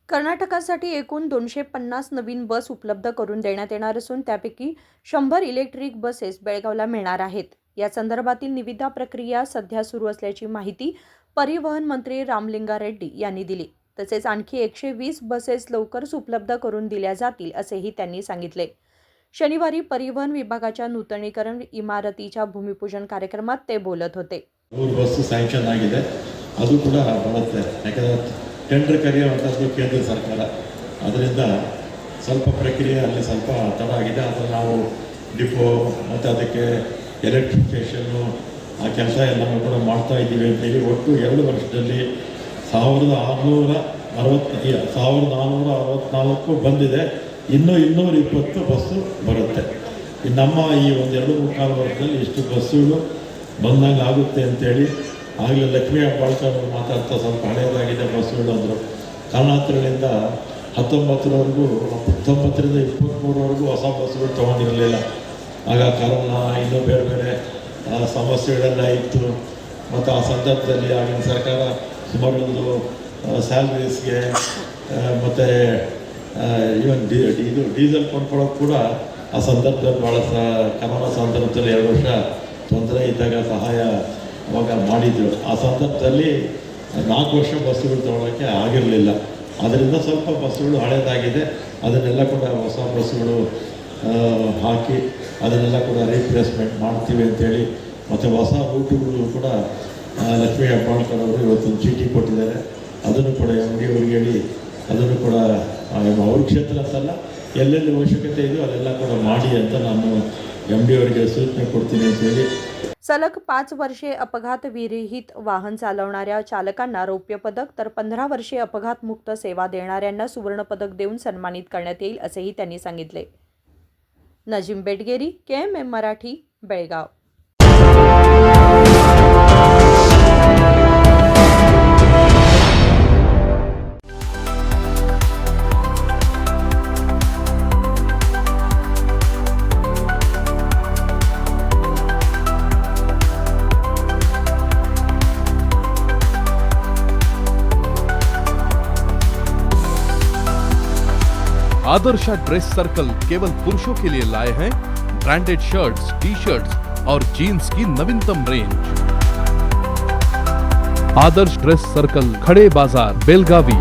कर्नाटकासाठी एकूण 250 नवीन बस उपलब्ध करून देण्यात येणार असून त्यापैकी 100 इलेक्ट्रिक बसेस बेळगावला मिळणार आहेत. या संदर्भातील निविदा प्रक्रिया सध्या सुरू असल्याची माहिती परिवहन मंत्री रामलिंगा रेड्डी यांनी दिली. तसेच आणखी 120 बसेस लवकरच उपलब्ध करून दिल्या जातील असेही त्यांनी सांगितले. शनिवारी परिवहन विभागाच्या नूतनीकरण इमारतीच्या भूमिपूजन कार्यक्रमात ते बोलत होते. ಬಸ್ ಸ್ಯಾಂಕ್ಷನ್ ಆಗಿದೆ, ಅದು ಕೂಡ ಬರುತ್ತೆ. ಯಾಕಂದರೆ ಟೆಂಡರ್ ಕರೆಯುವಂಥದ್ದು ಕೇಂದ್ರ ಸರ್ಕಾರ, ಅದರಿಂದ ಸ್ವಲ್ಪ ಪ್ರಕ್ರಿಯೆ ಅಲ್ಲಿ ಸ್ವಲ್ಪ ತಡ ಆಗಿದೆ. ಅದನ್ನು ನಾವು ಡಿಪೋ ಮತ್ತು ಅದಕ್ಕೆ ಎಲೆಕ್ಟ್ರಿಫಿಕೇಷನ್ನು ಆ ಕೆಲಸ ಎಲ್ಲನೂ ಕೂಡ ಮಾಡ್ತಾ ಇದ್ದೀವಿ ಅಂತೇಳಿ ಒಟ್ಟು 2 ವರ್ಷದಲ್ಲಿ 1464 ಬಂದಿದೆ. ಇನ್ನೂ 220 ಬಸ್ಸು ಬರುತ್ತೆ. ನಮ್ಮ ಈ ಒಂದು 2-3 ವರ್ಷದಲ್ಲಿ ಇಷ್ಟು ಬಸ್ಸುಗಳು ಬಂದಂಗೆ ಆಗುತ್ತೆ ಅಂತೇಳಿ ಆಗಲೇ ಲಕ್ಷ್ಮೀ ಹೆಬ್ಬಾಳ್ಕರ್ ಅವರು ಮಾತಾಡ್ತಾ ಸ್ವಲ್ಪ ಹಳೆಯದಾಗಿದೆ ಬಸ್ಸುಗಳು ಅಂದರು. ಕಾರಣಾಂತರಗಳಿಂದ 19ರಿಂದ 23ರವರೆಗೂ ಹೊಸ ಬಸ್ಸುಗಳು ತೊಗೊಂಡಿರಲಿಲ್ಲ. ಆಗ ಕರೋನಾ ಇನ್ನೂ ಬೇರೆ ಬೇರೆ ಸಮಸ್ಯೆಗಳೆಲ್ಲ ಇತ್ತು. ಮತ್ತು ಆ ಸಂದರ್ಭದಲ್ಲಿ ಆಗಿನ ಸರ್ಕಾರ ಸುಮಾರು ಒಂದು ಸ್ಯಾಲ್ರೀಸ್ಗೆ ಮತ್ತು ಈವನ್ ಇದು ಡೀಸೆಲ್ ಕೊಂಡ್ಕೊಳ್ಳೋಕೆ ಕೂಡ ಆ ಸಂದರ್ಭದಲ್ಲಿ ಭಾಳ ಕರೋನಾ ಸಂದರ್ಭದಲ್ಲಿ 2 ವರ್ಷ ತೊಂದರೆ ಇದ್ದಾಗ ಸಹಾಯ ಅವಾಗ ಮಾಡಿದರು. ಆ ಸಂದರ್ಭದಲ್ಲಿ 4 ವರ್ಷ ಬಸ್ಸುಗಳು ತೊಗೊಳೋಕ್ಕೆ ಆಗಿರಲಿಲ್ಲ. ಅದರಿಂದ ಸ್ವಲ್ಪ ಬಸ್ಸುಗಳು ಹಳೇದಾಗಿದೆ. ಅದನ್ನೆಲ್ಲ ಕೂಡ ಹೊಸ ಬಸ್ಸುಗಳು ಹಾಕಿ ಅದನ್ನೆಲ್ಲ ಕೂಡ ರೀಪ್ಲೇಸ್ಮೆಂಟ್ ಮಾಡ್ತೀವಿ ಅಂತೇಳಿ ಮತ್ತು ಹೊಸ ರೂಟುಗಳು ಕೂಡ ಲಕ್ಷ್ಮೀ ಹೆಬ್ಬಾಳ್ಕರ್ ಅವರು ಇವತ್ತೊಂದು ಚೀಟಿ ಕೊಟ್ಟಿದ್ದಾರೆ. ಅದನ್ನು ಕೂಡ MD ಅವ್ರಿಗೆ ಹೇಳಿ ಅದನ್ನು ಕೂಡ ಅವ್ರ ಕ್ಷೇತ್ರ ಅಂತಲ್ಲ, ಎಲ್ಲೆಲ್ಲಿ ಅವಶ್ಯಕತೆ ಇದೆಯೋ ಅಲ್ಲೆಲ್ಲ ಕೂಡ ಮಾಡಿ ಅಂತ ನಾನು MD ಅವರಿಗೆ सूचना ಕೊಡ್ತೀನಿ ಅಂತೇಳಿ. सलग 5 वर्षे अपघात विरहित वाहन चालवणाऱ्या चालकांना रौप्य पदक तर 15 वर्षे अपघात मुक्त सेवा देणाऱ्यांना सुवर्ण पदक देऊन सन्मानित करण्यात येईल असेही त्यांनी सांगितले. Najeem Betgeri, KMM Marathi, Belgaum. Adarsha dress circle केवल पुरुषों के लिए लाए हैं ब्रांडेड शर्ट्स, टी-शर्ट्स और जीन्स की नवीनतम रेंज। आदर्श ड्रेस सर्कल, खड़े बाजार, बेलगावी।